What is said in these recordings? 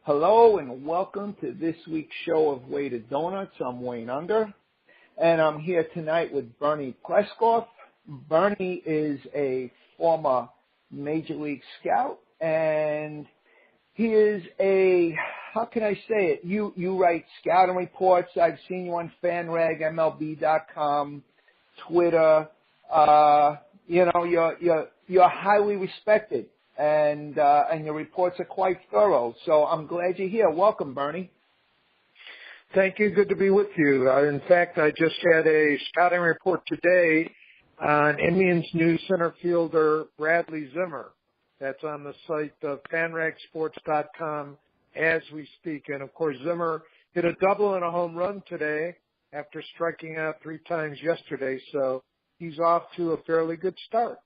Hello and welcome to this week's show of Weighted Donuts. I'm Wayne Unger, and I'm here tonight with Bernie Pleskoff. Bernie is a former Major League scout, and he is how can I say it? You write scouting reports. I've seen you on FanRag, MLB.com, Twitter. You're highly respected. And your reports are quite thorough. So I'm glad you're here. Welcome, Bernie. Thank you. Good to be with you. In fact, I just had a scouting report today on Indians new center fielder Bradley Zimmer. That's on the site of fanragsports.com as we speak. And, of course, Zimmer hit a double and a home run today after striking out 3 times yesterday. So he's off to a fairly good start.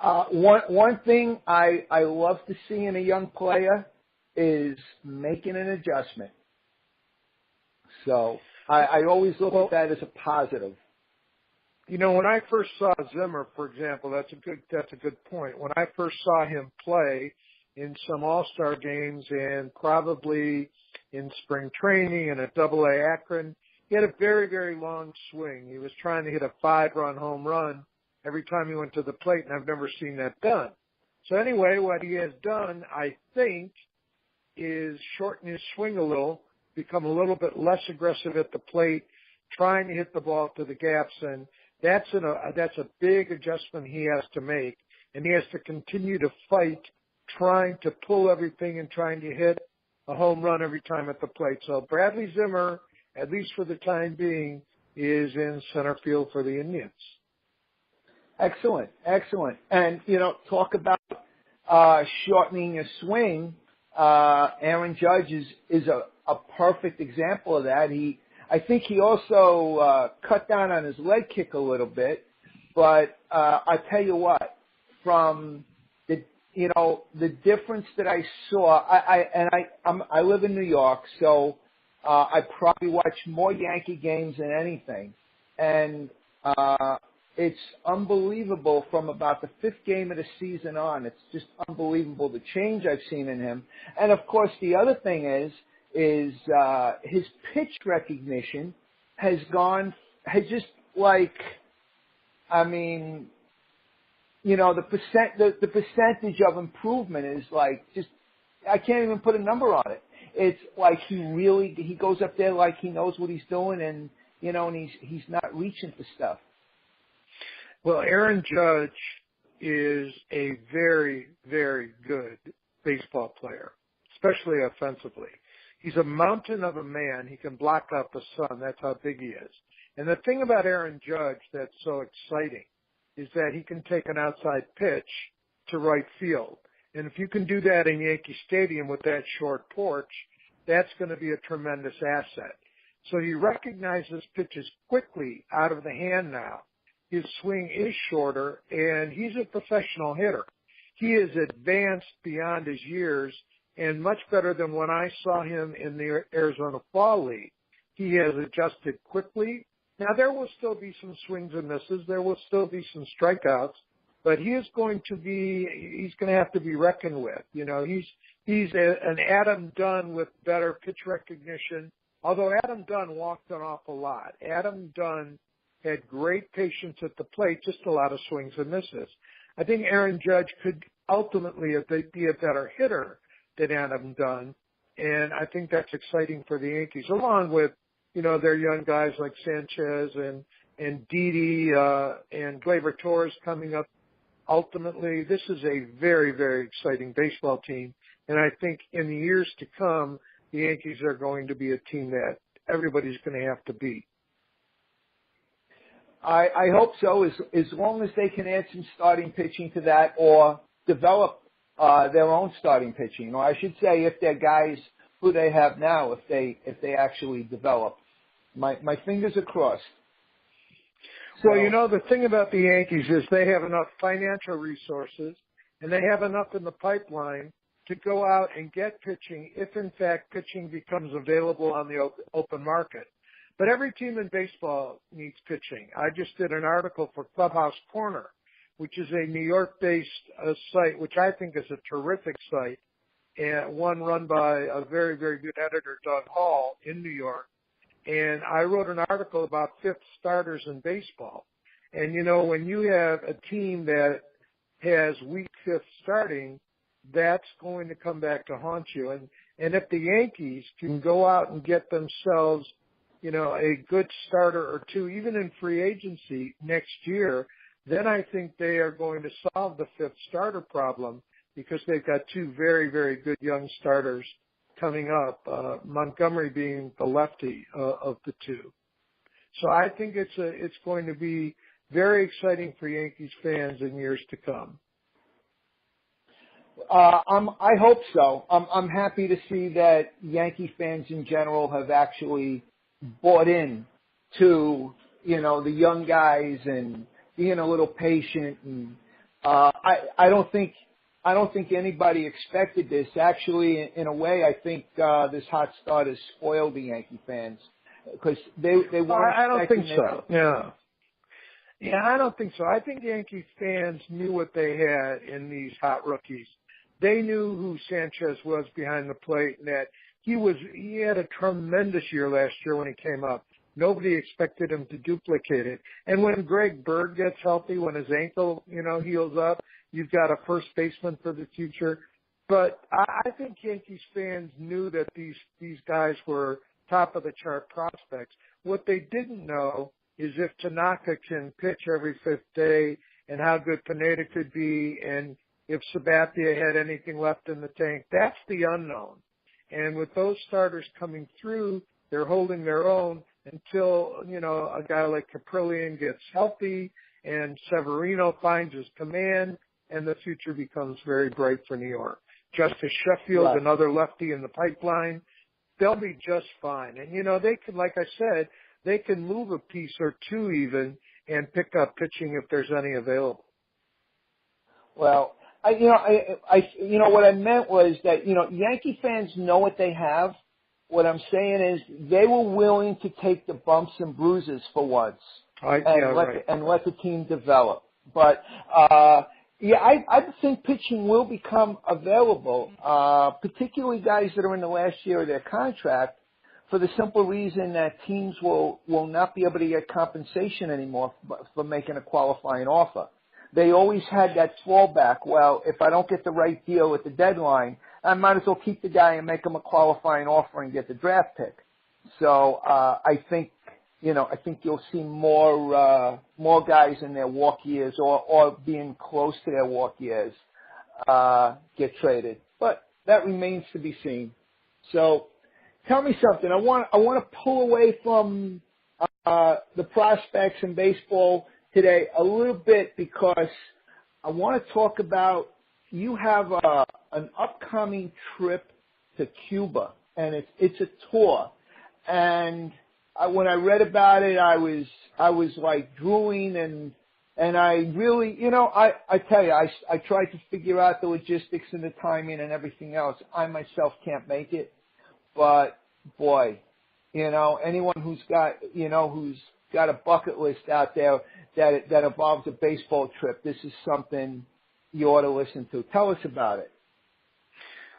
One thing I love to see in a young player is making an adjustment. So I always look at that as a positive. You know, when I first saw Zimmer, for example, that's a good point. When I first saw him play in some All-Star games and probably in spring training and at AA Akron, he had a very, very long swing. He was trying to hit a 5-run home run every time he went to the plate, and I've never seen that done. So anyway, what he has done, I think, is shorten his swing a little, become a little bit less aggressive at the plate, trying to hit the ball to the gaps, and that's a big adjustment he has to make, and he has to continue to fight, trying to pull everything and trying to hit a home run every time at the plate. So Bradley Zimmer, at least for the time being, is in center field for the Indians. Excellent. And, talk about shortening your swing. Aaron Judge is a perfect example of that. I think he also cut down on his leg kick a little bit. But I tell you what, from the difference that I saw, I live in New York, so I probably watch more Yankee games than anything. And it's unbelievable from about the 5th game of the season on. It's just unbelievable the change I've seen in him. And, of course, the other thing is his pitch recognition has just like, the percentage of improvement is like just, I can't even put a number on it. It's like he goes up there like he knows what he's doing and he's not reaching for stuff. Well, Aaron Judge is a very, very good baseball player, especially offensively. He's a mountain of a man. He can block out the sun. That's how big he is. And the thing about Aaron Judge that's so exciting is that he can take an outside pitch to right field. And if you can do that in Yankee Stadium with that short porch, that's going to be a tremendous asset. So he recognizes pitches quickly out of the hand now. His swing is shorter, and he's a professional hitter. He is advanced beyond his years and much better than when I saw him in the Arizona Fall League. He has adjusted quickly. Now, there will still be some swings and misses. There will still be some strikeouts, but he's going to have to be reckoned with. He's an Adam Dunn with better pitch recognition, although Adam Dunn walked an awful lot. Adam Dunn had great patience at the plate, just a lot of swings and misses. I think Aaron Judge could ultimately be a better hitter than Adam Dunn, and I think that's exciting for the Yankees, along with, their young guys like Sanchez and Didi and Gleyber Torres coming up. Ultimately, this is a very, very exciting baseball team, and I think in the years to come, the Yankees are going to be a team that everybody's going to have to beat. I hope so, as long as they can add some starting pitching to that or develop their own starting pitching. Or I should say, if they're guys who they have now, if they actually develop. My fingers are crossed. So, the thing about the Yankees is they have enough financial resources and they have enough in the pipeline to go out and get pitching if, in fact, pitching becomes available on the open market. But every team in baseball needs pitching. I just did an article for Clubhouse Corner, which is a New York-based site, which I think is a terrific site and one run by a very, very good editor, Doug Hall, in New York. And I wrote an article about fifth starters in baseball. And, you know, when you have a team that has weak fifth starting, that's going to come back to haunt you. And if the Yankees can go out and get themselves, you know, a good starter or two, even in free agency next year, then I think they are going to solve the fifth starter problem, because they've got two very, very good young starters coming up, Montgomery being the lefty of the two. So I think it's going to be very exciting for Yankees fans in years to come. I hope so. I'm happy to see that Yankee fans in general have actually bought in to, you know, the young guys and being a little patient. And I don't think anybody expected this. Actually, in a way, I think this hot start has spoiled the Yankee fans, because they weren't. I don't think so. Yeah. Yeah, I don't think so. I think Yankee fans knew what they had in these hot rookies. They knew who Sanchez was behind the plate, and that he had a tremendous year last year when he came up. Nobody expected him to duplicate it. And when Greg Bird gets healthy, when his ankle, you know, heals up, you've got a first baseman for the future. But I think Yankees fans knew that these guys were top of the chart prospects. What they didn't know is if Tanaka can pitch every fifth day, and how good Pineda could be, and if Sabathia had anything left in the tank. That's the unknown. And with those starters coming through, they're holding their own until, you know, a guy like Caprillion gets healthy and Severino finds his command, and the future becomes very bright for New York. Justice Sheffield, Right. Another lefty in the pipeline, they'll be just fine. And, you know, they can, like I said, they can move a piece or two even and pick up pitching if there's any available. Well, what I meant was that, you know, Yankee fans know what they have. What I'm saying is they were willing to take the bumps and bruises for once and let the team develop. But, I think pitching will become available, particularly guys that are in the last year of their contract, for the simple reason that teams will not be able to get compensation anymore for making a qualifying offer. They always had that fallback. Well, if I don't get the right deal at the deadline, I might as well keep the guy and make him a qualifying offer and get the draft pick. So I think you'll see more guys in their walk years or being close to their walk years get traded. But that remains to be seen. So tell me something. I want to pull away from the prospects in baseball today a little bit, because I want to talk about, you have an upcoming trip to Cuba, and it's a tour. And when I read about it, I was like drooling, and I really, you know, I tell you, I tried to figure out the logistics and the timing and everything else. I myself can't make it, but boy, you know, anyone who's got a bucket list out there that involves a baseball trip, this is something you ought to listen to. Tell us about it.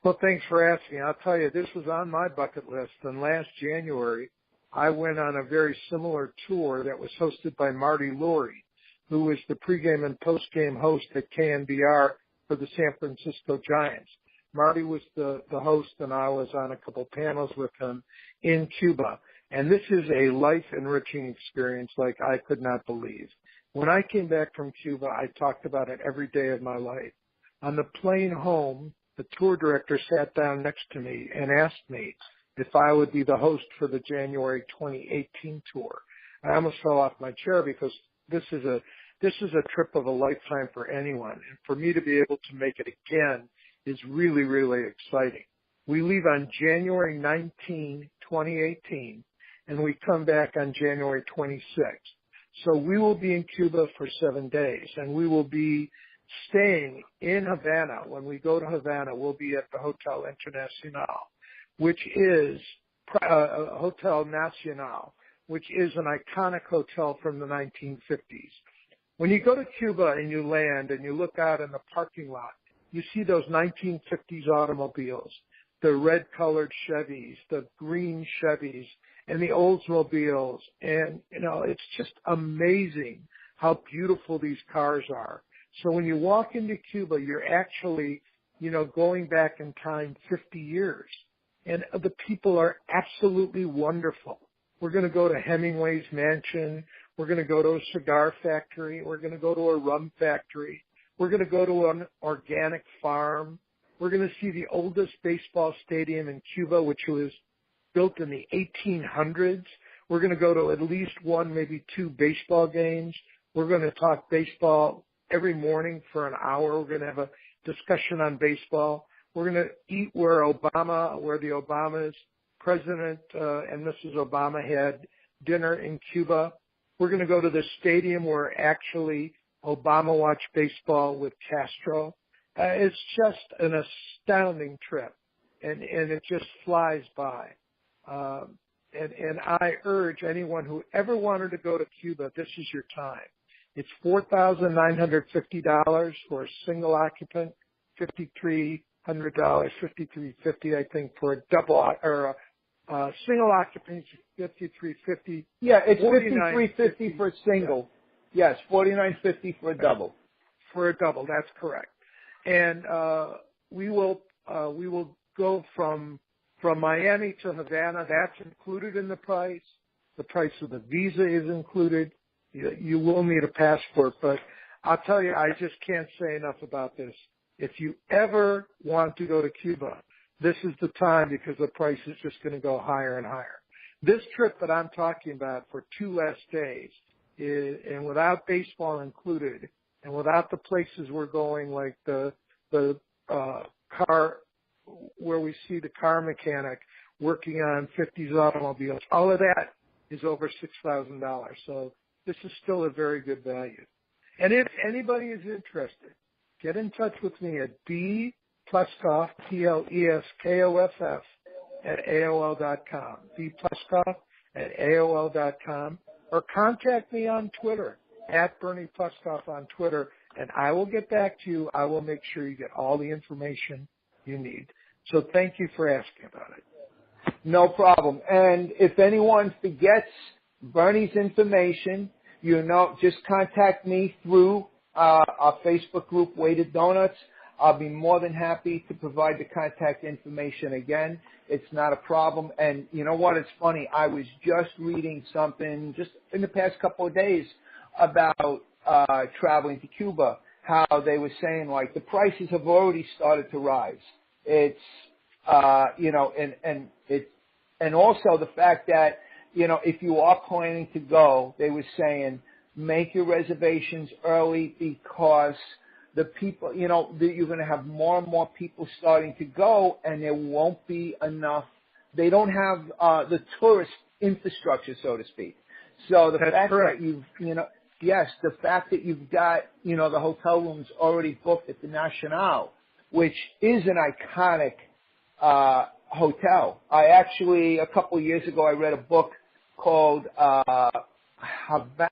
Well, thanks for asking. I'll tell you, this was on my bucket list. And last January, I went on a very similar tour that was hosted by Marty Lurie, who is the pregame and postgame host at KNBR for the San Francisco Giants. Marty was the host, and I was on a couple panels with him in Cuba. And this is a life-enriching experience like I could not believe. When I came back from Cuba, I talked about it every day of my life. On the plane home, the tour director sat down next to me and asked me if I would be the host for the January 2018 tour. I almost fell off my chair, because this is a trip of a lifetime for anyone. And for me to be able to make it again is really, really exciting. We leave on January 19, 2018, and we come back on January 26th. So we will be in Cuba for 7 days, and we will be staying in Havana. When we go to Havana, we'll be at the Hotel Internacional, which is Hotel Nacional, which is an iconic hotel from the 1950s. When you go to Cuba and you land and you look out in the parking lot, you see those 1950s automobiles, the red-colored Chevys, the green Chevys, and the Oldsmobiles. And, it's just amazing how beautiful these cars are. So when you walk into Cuba, you're actually, going back in time 50 years. And the people are absolutely wonderful. We're going to go to Hemingway's mansion. We're going to go to a cigar factory. We're going to go to a rum factory. We're going to go to an organic farm. We're going to see the oldest baseball stadium in Cuba, which was built in the 1800s. We're going to go to at least one, maybe two baseball games. We're going to talk baseball every morning for an hour. We're going to have a discussion on baseball. We're going to eat where the Obamas, President and Mrs. Obama had dinner in Cuba. We're going to go to the stadium where actually Obama watched baseball with Castro. It's just an astounding trip, and it just flies by. And I urge anyone who ever wanted to go to Cuba, this is your time. It's $4,950 for a single occupant, $5,300, $5,350, I think, for a double or a single occupancy, $5,350. Yeah, it's $5,350 for a single. Yes, $4,950 for a double. For a double, that's correct. And we will go from Miami to Havana. That's included in the price. The price of the visa is included. You will need a passport, but I'll tell you, I just can't say enough about this. If you ever want to go to Cuba, this is the time, because the price is just going to go higher and higher. This trip that I'm talking about for 2 less days, and without baseball included, and without the places we're going, like the car where we see the car mechanic working on 50s automobiles, all of that is over $6,000. So this is still a very good value. And if anybody is interested, get in touch with me at Pleskoff, Pleskoff, at AOL.com, Pleskoff@AOL.com, or contact me on Twitter, at Bernie Pleskoff on Twitter, and I will get back to you. I will make sure you get all the information you need. So thank you for asking about it. No problem. And if anyone forgets Bernie's information, just contact me through our Facebook group, Weighted Donuts. I'll be more than happy to provide the contact information again. It's not a problem. And you know what? It's funny. I was just reading something just in the past couple of days about traveling to Cuba, how they were saying, like, the prices have already started to rise. It's, and also the fact that, if you are planning to go, they were saying, make your reservations early, because the people, you're going to have more and more people starting to go, and there won't be enough. They don't have the tourist infrastructure, so to speak. So the fact that the fact that you've got, the hotel rooms already booked at the Nacional, which is an iconic hotel. I actually, a couple of years ago, I read a book called I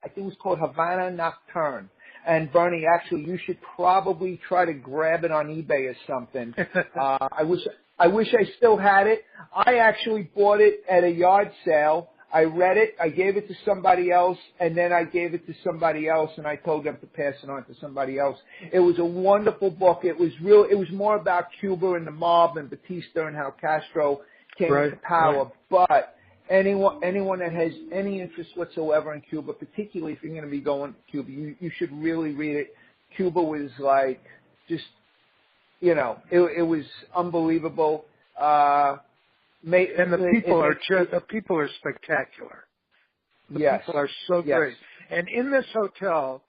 think it was called Havana Nocturne. And Bernie, actually, you should probably try to grab it on eBay or something. I wish I still had it. I actually bought it at a yard sale. I read it, I gave it to somebody else, and then I gave it to somebody else, and I told them to pass it on to somebody else. It was a wonderful book. It was more about Cuba and the mob and Batista and how Castro came into power. Right. But anyone that has any interest whatsoever in Cuba, particularly if you're going to be going to Cuba, you should really read it. Cuba was like just, it was unbelievable. And the people are spectacular. The people are so great. And in this hotel,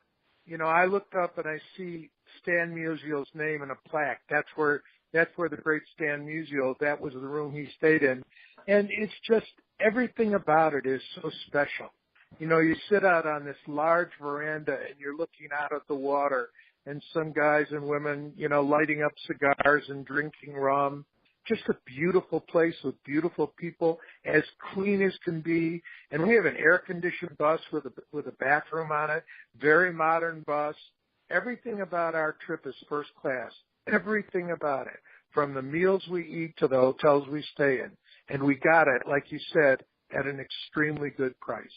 I looked up and I see Stan Musial's name in a plaque. That's where the great Stan Musial, that was the room he stayed in. And it's just, everything about it is so special. You sit out on this large veranda and you're looking out at the water, and some guys and women, lighting up cigars and drinking rum. Just a beautiful place with beautiful people, as clean as can be. And we have an air-conditioned bus with a bathroom on it, very modern bus. Everything about our trip is first class. everything about it, from the meals we eat to the hotels we stay in. And we got it, like you said, at an extremely good price.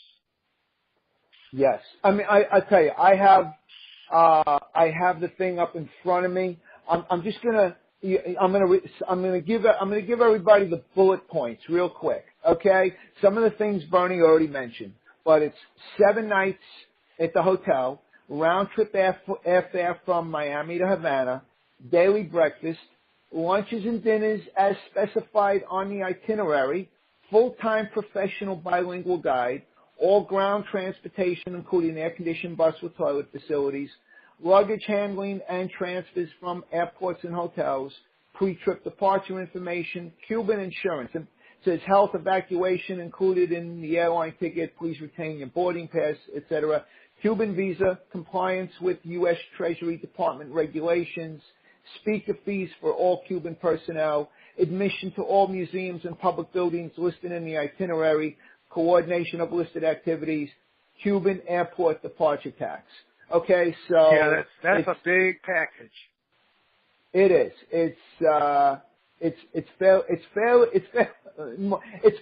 Yes. I mean, I tell you, I have the thing up in front of me. I'm gonna give everybody the bullet points real quick. Okay. Some of the things Bernie already mentioned, but it's 7 nights at the hotel, round trip airfare from Miami to Havana, daily breakfast, lunches and dinners as specified on the itinerary, full-time professional bilingual guide, all ground transportation, including air-conditioned bus with toilet facilities, luggage handling and transfers from airports and hotels, pre-trip departure information, Cuban insurance. It says health evacuation included in the airline ticket. Please retain your boarding pass, etc. Cuban visa, compliance with U.S. Treasury Department regulations, speaker fees for all Cuban personnel, admission to all museums and public buildings listed in the itinerary, coordination of listed activities, Cuban airport departure tax. Okay, so yeah, that's a big package. It is. It's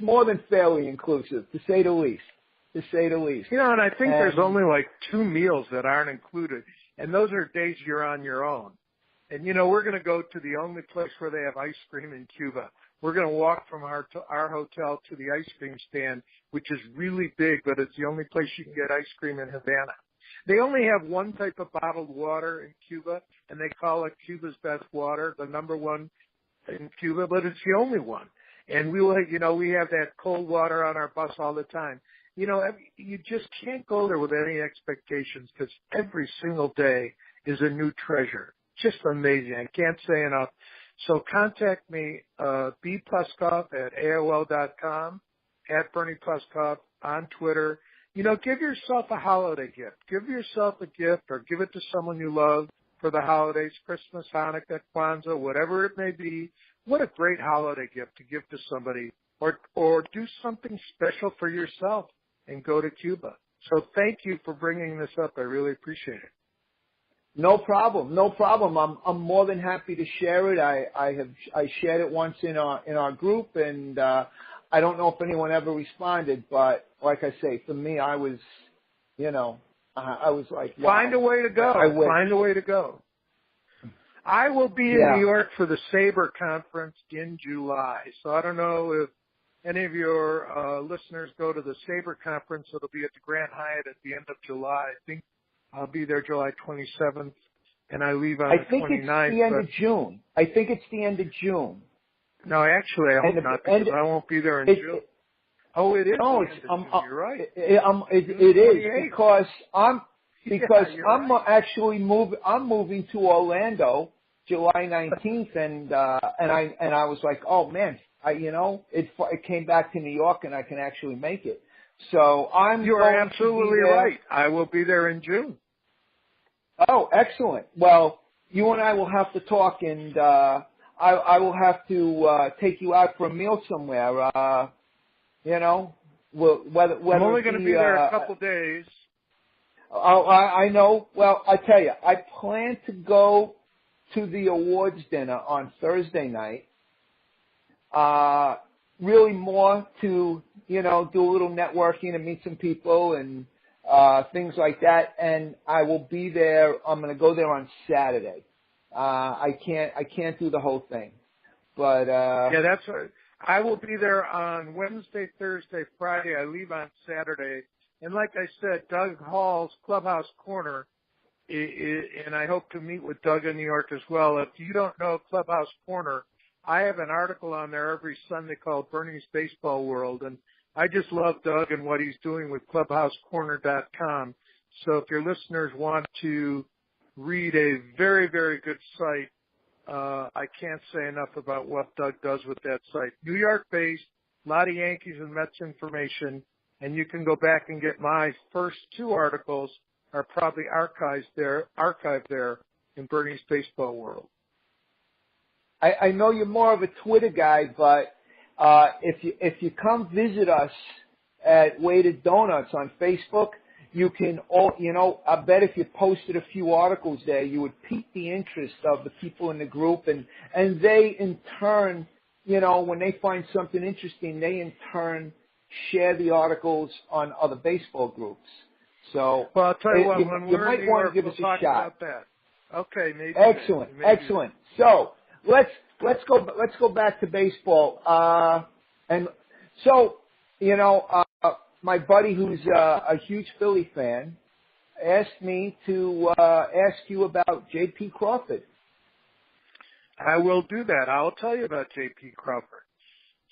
more than fairly inclusive, to say the least. You know, and I think there's only like 2 meals that aren't included, and those are days you're on your own. And you know, we're going to go to the only place where they have ice cream in Cuba. We're going to walk from our hotel to the ice cream stand, which is really big, but it's the only place you can get ice cream in Havana. They only have one type of bottled water in Cuba, and they call it Cuba's best water, the number one in Cuba, but it's the only one. And we have that cold water on our bus all the time. You know, you just can't go there with any expectations because every single day is a new treasure. Just amazing. I can't say enough. So contact me, B. Pleskoff at AOL.com, at Bernie Pleskoff on Twitter. You know, give yourself a holiday gift. Give yourself a gift or give it to someone you love for the holidays, Christmas, Hanukkah, Kwanzaa, whatever it may be. What a great holiday gift to give to somebody, or do something special for yourself and go to Cuba. So thank you for bringing this up. I really appreciate it. No problem. I'm more than happy to share it. I shared it once in our group, and I don't know if anyone ever responded, but like I say, for me, I was like, wow. Find a way to go. Find a way to go. I will be in New York for the SABRE conference in July. So I don't know if any of your listeners go to the SABRE conference. It'll be at the Grand Hyatt at the end of July. I think I'll be there July 27th, and I leave on the 29th. I think it's the end of June. I think it's the end of June. No, actually, I hope not, because I won't be there in June. Oh, it is. No, you're right. It is because I'm actually moving to Orlando July 19th, and I was like, oh man, it came back to New York, and I can actually make it. So You're absolutely right. I will be there in June. Oh, excellent. Well, you and I will have to talk, and I will have to take you out for a meal somewhere. Whether I'm only going to be there a couple days. Oh, I know. Well, I tell you, I plan to go to the awards dinner on Thursday night. Really more to, do a little networking and meet some people and things like that. And I will be there. I'm going to go there on Saturday. I can't do the whole thing, but that's right. I will be there on Wednesday, Thursday, Friday. I leave on Saturday. And like I said, Doug Hall's Clubhouse Corner, and I hope to meet with Doug in New York as well. If you don't know Clubhouse Corner, I have an article on there every Sunday called Bernie's Baseball World, and I just love Doug and what he's doing with ClubhouseCorner.com. So if your listeners want to read a very, very good site, I can't say enough about what Doug does with that site. New York-based, a lot of Yankees and Mets information, and you can go back and get my first 2 articles are probably archived there in Bernie's Baseball World. I know you're more of a Twitter guy, but if you come visit us at Weighted Donuts on Facebook, you can I bet if you posted a few articles there, you would pique the interest of the people in the group, and they in turn, when they find something interesting, they in turn share the articles on other baseball groups. So, well, I'll tell you what, when you we're might in New want York, to give we'll us a talk shot. about that. Okay, maybe. Excellent. So let's go back to baseball. And so my buddy who's a huge Philly fan asked me to ask you about J.P. Crawford. I will do that. I'll tell you about J.P. Crawford.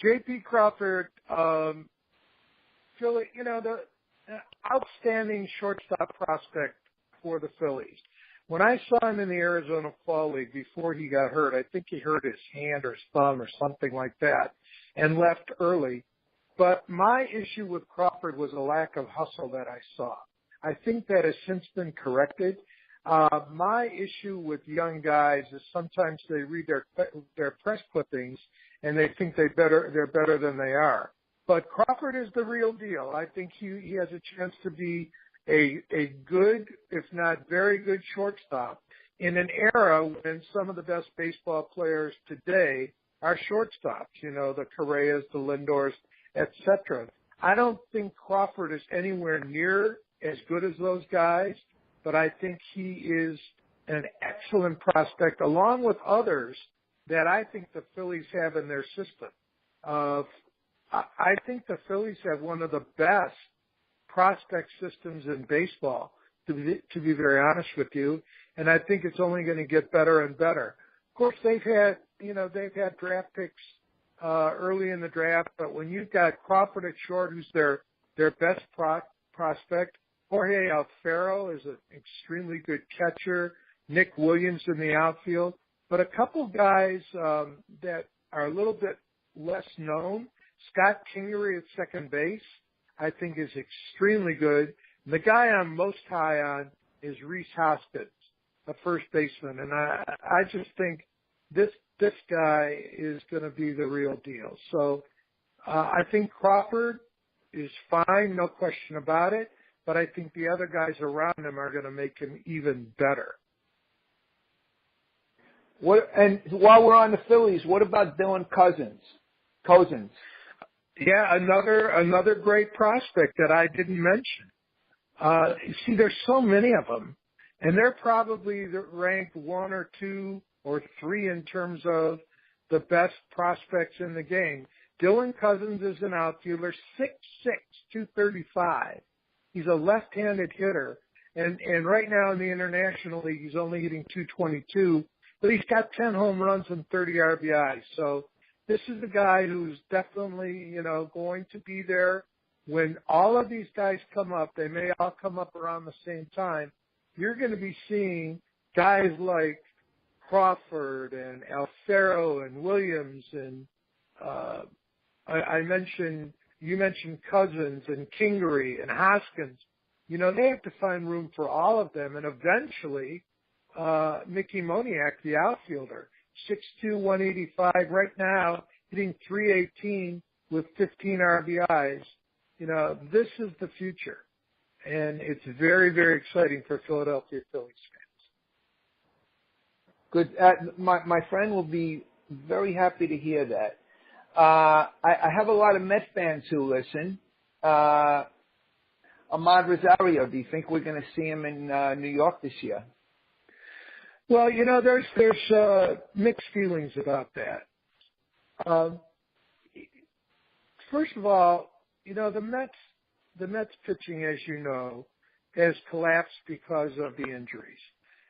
J.P. Crawford, Philly, the outstanding shortstop prospect for the Phillies. When I saw him in the Arizona Fall League before he got hurt, I think he hurt his hand or his thumb or something like that and left early. But my issue with Crawford was a lack of hustle that I saw. I think that has since been corrected. My issue with young guys is sometimes they read their press clippings and they think they're better than they are. But Crawford is the real deal. I think he has a chance to be a good, if not very good, shortstop in an era when some of the best baseball players today are shortstops. The Correas, the Lindors, etc. I don't think Crawford is anywhere near as good as those guys, but I think he is an excellent prospect, along with others that I think the Phillies have in their system. I think the Phillies have one of the best prospect systems in baseball, to be very honest with you, and I think it's only going to get better and better. Of course, they've had draft picks early in the draft, but when you've got Crawford at short, who's their best prospect, Jorge Alfaro is an extremely good catcher, Nick Williams in the outfield, but a couple guys that are a little bit less known, Scott Kingery at second base, I think is extremely good. The guy I'm most high on is Rhys Hoskins, a first baseman, and I just think this guy is going to be the real deal. So I think Crawford is fine, no question about it, but I think the other guys around him are going to make him even better. And while we're on the Phillies, what about Dylan Cousins? Yeah, another great prospect that I didn't mention. You see, there's so many of them, and they're probably ranked 1 or 2 or 3 in terms of the best prospects in the game. Dylan Cousins is an outfielder, 6'6", 235. He's a left-handed hitter, and right now in the International League, he's only hitting 222, but he's got 10 home runs and 30 RBIs. So this is a guy who's definitely, going to be there when all of these guys come up. They may all come up around the same time. You're going to be seeing guys like Crawford and Alfaro and Williams and you mentioned Cousins and Kingery and Hoskins. They have to find room for all of them, and eventually Mickey Moniak, the outfielder, 6'2", 185 right now, hitting 318 with 15 RBIs. This is the future, and it's very, very exciting for Philadelphia Phillies fans. Good. My friend will be very happy to hear that. I have a lot of Met fans who listen. Ahmad Rosario, do you think we're going to see him in New York this year? Well, there's mixed feelings about that. First of all, the Mets pitching, as you know, has collapsed because of the injuries,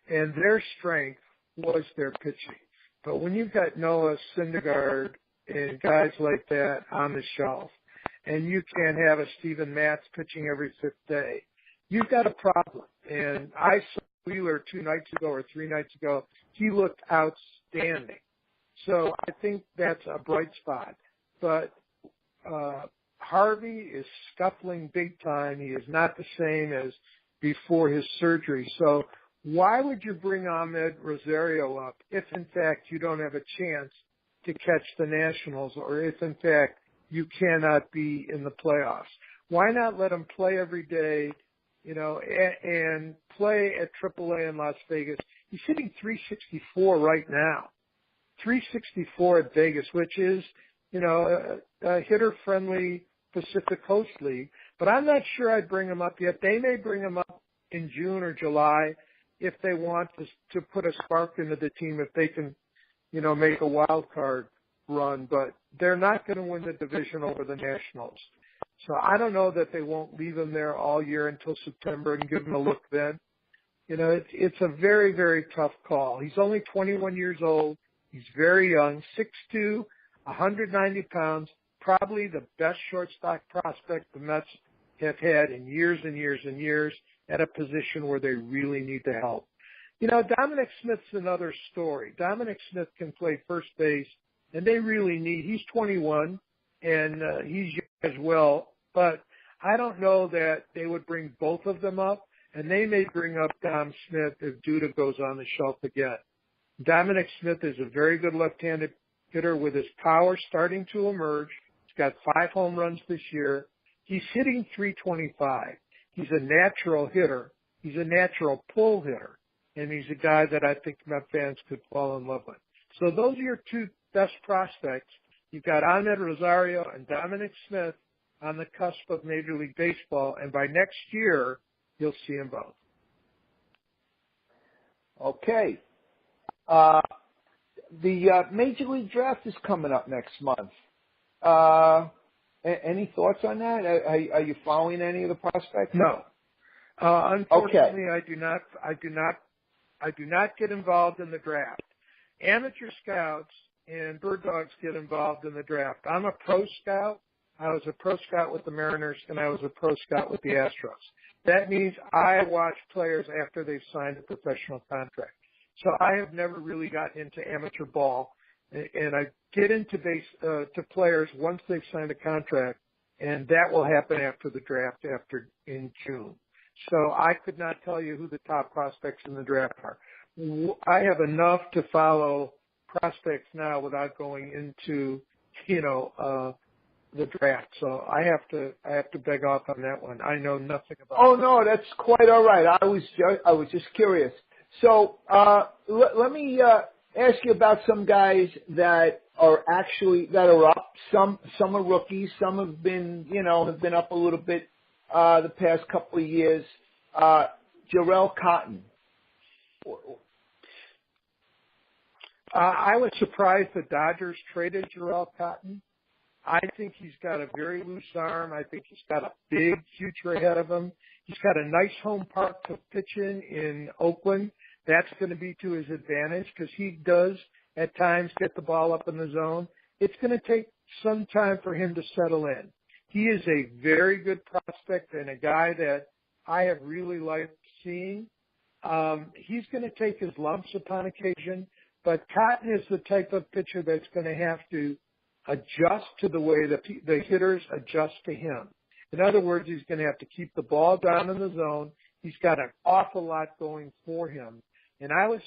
and their strength was their pitching. But when you've got Noah Syndergaard and guys like that on the shelf, and you can't have a Steven Matz pitching every 5th day, you've got a problem. And I saw Wheeler 2 nights ago or 3 nights ago. He looked outstanding. So I think that's a bright spot. But Harvey is scuffling big time. He is not the same as before his surgery. So why would you bring Ahmed Rosario up if, in fact, you don't have a chance to catch the Nationals, or if, in fact, you cannot be in the playoffs? Why not let him play every day, and play at AAA in Las Vegas. He's hitting 364 right now. 364 at Vegas, which is, a hitter-friendly Pacific Coast League. But I'm not sure I'd bring him up yet. They may bring him up in June or July if they want to put a spark into the team, if they can, make a wild card run. But they're not going to win the division over the Nationals. So I don't know that they won't leave him there all year until September and give him a look then. It's a very, very tough call. He's only 21 years old. He's very young, 6'2", 190 pounds, probably the best shortstop prospect the Mets have had in years and years and years at a position where they really need the help. Dominic Smith's another story. Dominic Smith can play first base, and they really he's 21, and he's young as well, but I don't know that they would bring both of them up, and they may bring up Dom Smith if Duda goes on the shelf again. Dominic Smith is a very good left-handed hitter with his power starting to emerge. He's got 5 home runs this year. He's hitting 325. He's a natural hitter. He's a natural pull hitter. And he's a guy that I think Met fans could fall in love with. So those are your 2 best prospects. You've got Ahmed Rosario and Dominic Smith on the cusp of Major League Baseball. And by next year, you'll see them both. Okay. The Major League Draft is coming up next month. Any thoughts on that? Are you following any of the prospects? No. Unfortunately, okay. I do not get involved in the draft. Amateur scouts and bird dogs get involved in the draft. I'm a pro scout. I was a pro scout with the Mariners, and I was a pro scout with the Astros. That means I watch players after they've signed a professional contract. So I have never really gotten into amateur ball, and I get into to players once they've signed a contract, and that will happen after the draft, in June. So I could not tell you who the top prospects in the draft are. I have enough to follow prospects now without going into, the draft. So I have to beg off on that one. I know nothing about it. Oh, no, that's quite all right. I was just curious. So let me ask you about some guys that are up. Some are rookies. Some have been up a little bit the past couple of years. Jarrell Cotton. I was surprised the Dodgers traded Jarrell Cotton. I think he's got a very loose arm. I think he's got a big future ahead of him. He's got a nice home park to pitch in Oakland. That's going to be to his advantage because he does at times get the ball up in the zone. It's going to take some time for him to settle in. He is a very good prospect and a guy that I have really liked seeing. He's going to take his lumps upon occasion, but Cotton is the type of pitcher that's going to have to adjust to the way the hitters adjust to him. In other words, he's going to have to keep the ball down in the zone. He's got an awful lot going for him. And I was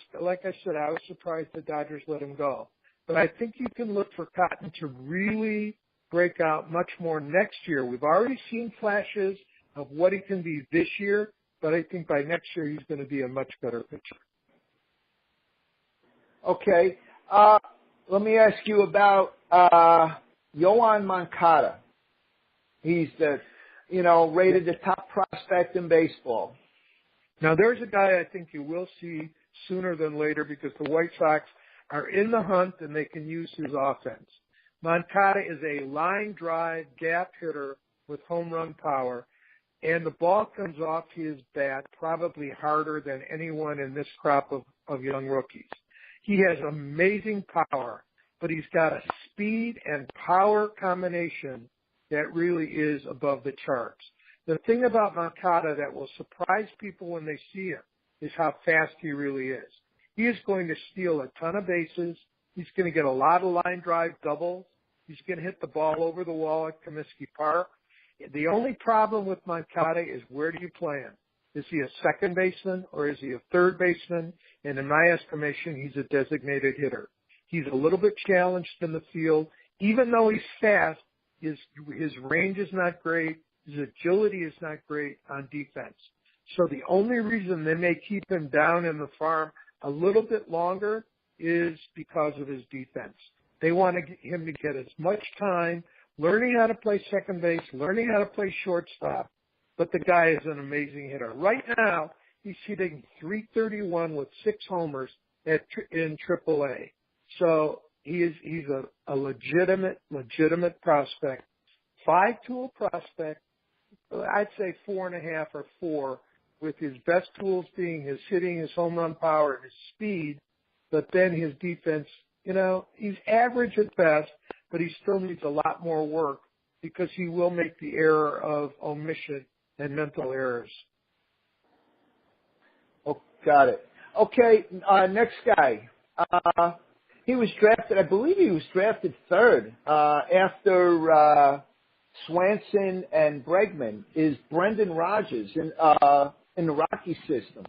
surprised the Dodgers let him go. But I think you can look for Cotton to really break out much more next year. We've already seen flashes of what he can be this year, but I think by next year he's going to be a much better pitcher. Okay. Let me ask you about Yoan Moncada. He's rated the top prospect in baseball. Now, there's a guy I think you will see sooner than later because the White Sox are in the hunt and they can use his offense. Moncada is a line drive gap hitter with home run power, and the ball comes off his bat probably harder than anyone in this crop of young rookies. He has amazing power, but he's got a speed and power combination that really is above the charts. The thing about Moncada that will surprise people when they see him is how fast he really is. He is going to steal a ton of bases. He's going to get a lot of line drive doubles. He's going to hit the ball over the wall at Comiskey Park. The only problem with Moncada is where do you play him? Is he a second baseman or is he a third baseman? And in my estimation, he's a designated hitter. He's a little bit challenged in the field. Even though he's fast, his range is not great. His agility is not great on defense. So the only reason they may keep him down in the farm a little bit longer is because of his defense. They want him to get as much time learning how to play second base, learning how to play shortstop. But the guy is an amazing hitter. Right now, he's hitting .331 with 6 homers in AAA. So he's a legitimate prospect, 5-tool prospect. I'd say 4.5 or 4, with his best tools being his hitting, his home run power, and his speed. But then his defense, he's average at best, but he still needs a lot more work because he will make the error of omission and mental errors. Oh, got it. Okay, next guy. He was drafted, I believe he was drafted 3rd after Swanson and Bregman, is Brendan Rodgers in the Rocky system.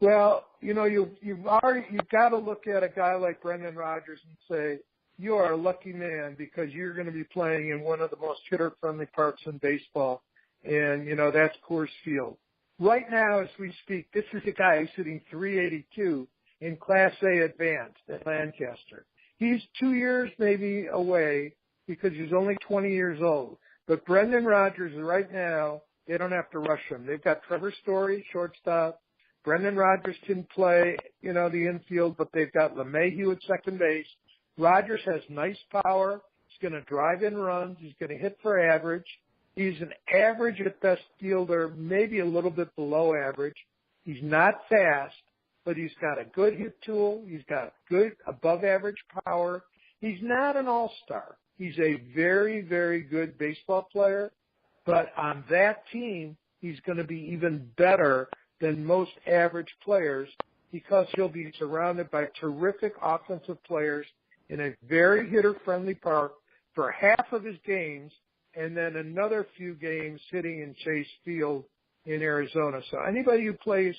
Well, you've got to look at a guy like Brendan Rodgers and say, you are a lucky man because you're going to be playing in one of the most hitter-friendly parks in baseball, and, that's Coors Field. Right now, as we speak, this is a guy who's hitting .382 in Class A Advanced at Lancaster. He's 2 years maybe away because he's only 20 years old. But Brendan Rodgers, right now, they don't have to rush him. They've got Trevor Story, shortstop. Brendan Rodgers can play, the infield, but they've got LeMahieu at second base. Rodgers has nice power. He's going to drive in runs. He's going to hit for average. He's an average at best fielder, maybe a little bit below average. He's not fast, but he's got a good hit tool. He's got good above average power. He's not an all-star. He's a very, very good baseball player, but on that team, he's going to be even better than most average players because he'll be surrounded by terrific offensive players in a very hitter-friendly park for half of his games, and then another few games hitting in Chase Field in Arizona. So anybody who plays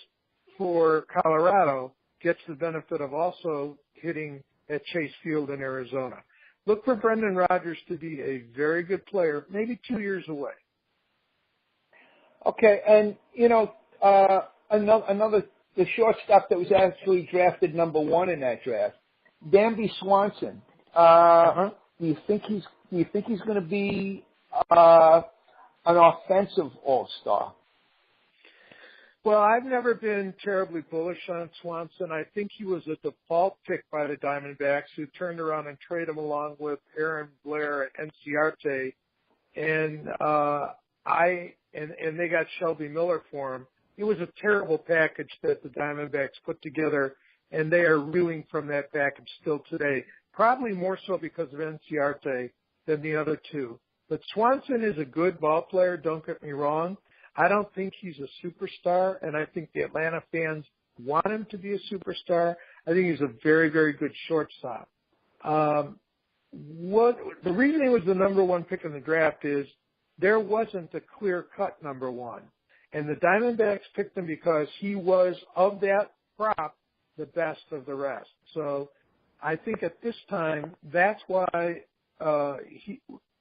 for Colorado gets the benefit of also hitting at Chase Field in Arizona. Look for Brendan Rodgers to be a very good player, maybe 2 years away. Okay, and, the shortstop that was actually drafted number 1 in that draft, Dansby Swanson. Do you think he's going to be an offensive all-star? Well, I've never been terribly bullish on Swanson. I think he was a default pick by the Diamondbacks, who turned around and traded him along with Aaron Blair at Enciarte, and they got Shelby Miller for him. It was a terrible package that the Diamondbacks put together, and they are reeling from that package still today, probably more so because of Enciarte than the other two. But Swanson is a good ball player, don't get me wrong. I don't think he's a superstar, and I think the Atlanta fans want him to be a superstar. I think he's a very, very good shortstop. The reason he was the number 1 pick in the draft is there wasn't a clear-cut number 1. And the Diamondbacks picked him because he was, of that crop, the best of the rest. So I think at this time, that's why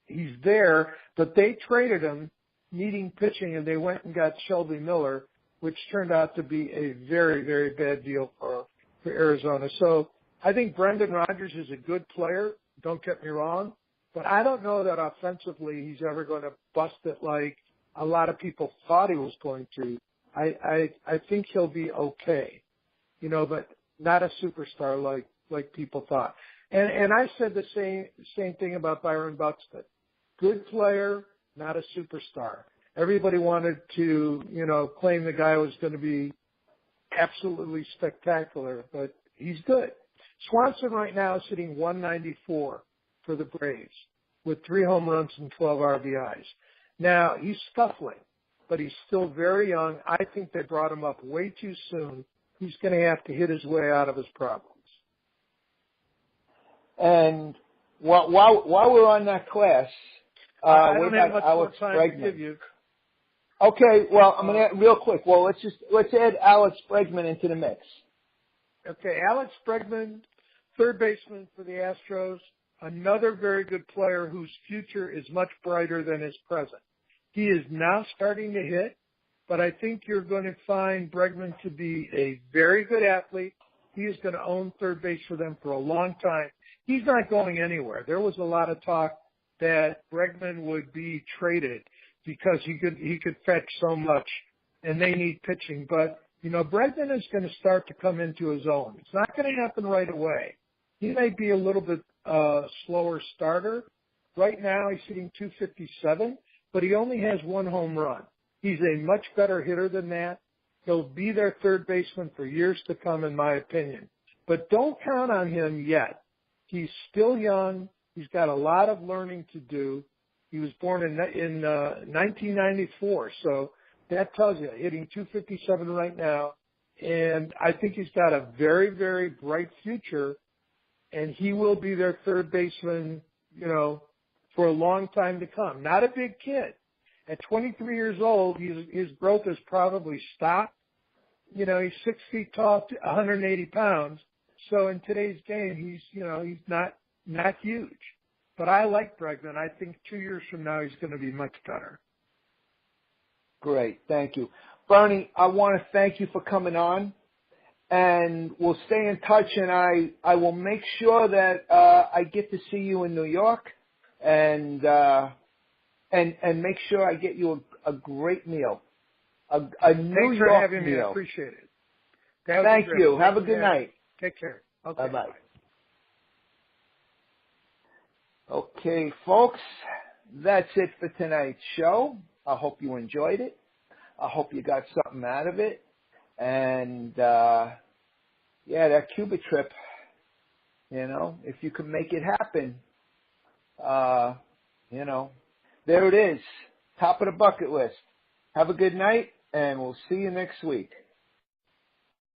he's there. But they traded him needing pitching, and they went and got Shelby Miller, which turned out to be a very, very bad deal for Arizona. So I think Brendan Rodgers is a good player, don't get me wrong, but I don't know that offensively he's ever going to bust it like a lot of people thought he was going to. I think he'll be okay, but not a superstar like people thought. And I said the same thing about Byron Buxton. Good player, not a superstar. Everybody wanted to, claim the guy was going to be absolutely spectacular, but he's good. Swanson right now is hitting .194 for the Braves with 3 home runs and 12 RBIs. Now, he's scuffling, but he's still very young. I think they brought him up way too soon. He's going to have to hit his way out of his problems. And while we're on that class, I don't have much Alex more time Bregman. to give you. Okay, well, I'm going to real quick. Well, let's add Alex Bregman into the mix. Okay, Alex Bregman, third baseman for the Astros, another very good player whose future is much brighter than his present. He is now starting to hit. but I think you're going to find Bregman to be a very good athlete. He is going to own third base for them for a long time. He's not going anywhere. There was a lot of talk that Bregman would be traded because he could fetch so much, and they need pitching. But, Bregman is going to start to come into his own. It's not going to happen right away. He may be a little bit slower starter. Right now he's hitting 257, but he only has one home run. He's a much better hitter than that. He'll be their third baseman for years to come, in my opinion. But don't count on him yet. He's still young. He's got a lot of learning to do. He was born in 1994, so that tells you, hitting 257 right now. And I think he's got a very, very bright future, and he will be their third baseman, for a long time to come. Not a big kid. At 23 years old, his growth has probably stopped. He's 6 feet tall, 180 pounds. So in today's game, he's not huge. But I like Bregman. I think 2 years from now, he's going to be much better. Great. Thank you. Bernie, I want to thank you for coming on, and we'll stay in touch, and I will make sure that I get to see you in New York, and make sure I get you a great meal, a New Thanks for York having me. meal. I appreciate it. Thank you. Have a good night. Take care. Okay. Bye-bye. Okay, folks, that's it for tonight's show. I hope you enjoyed it. I hope you got something out of it. And, that Cuba trip, if you can make it happen, there it is. Top of the bucket list. Have a good night, and we'll see you next week.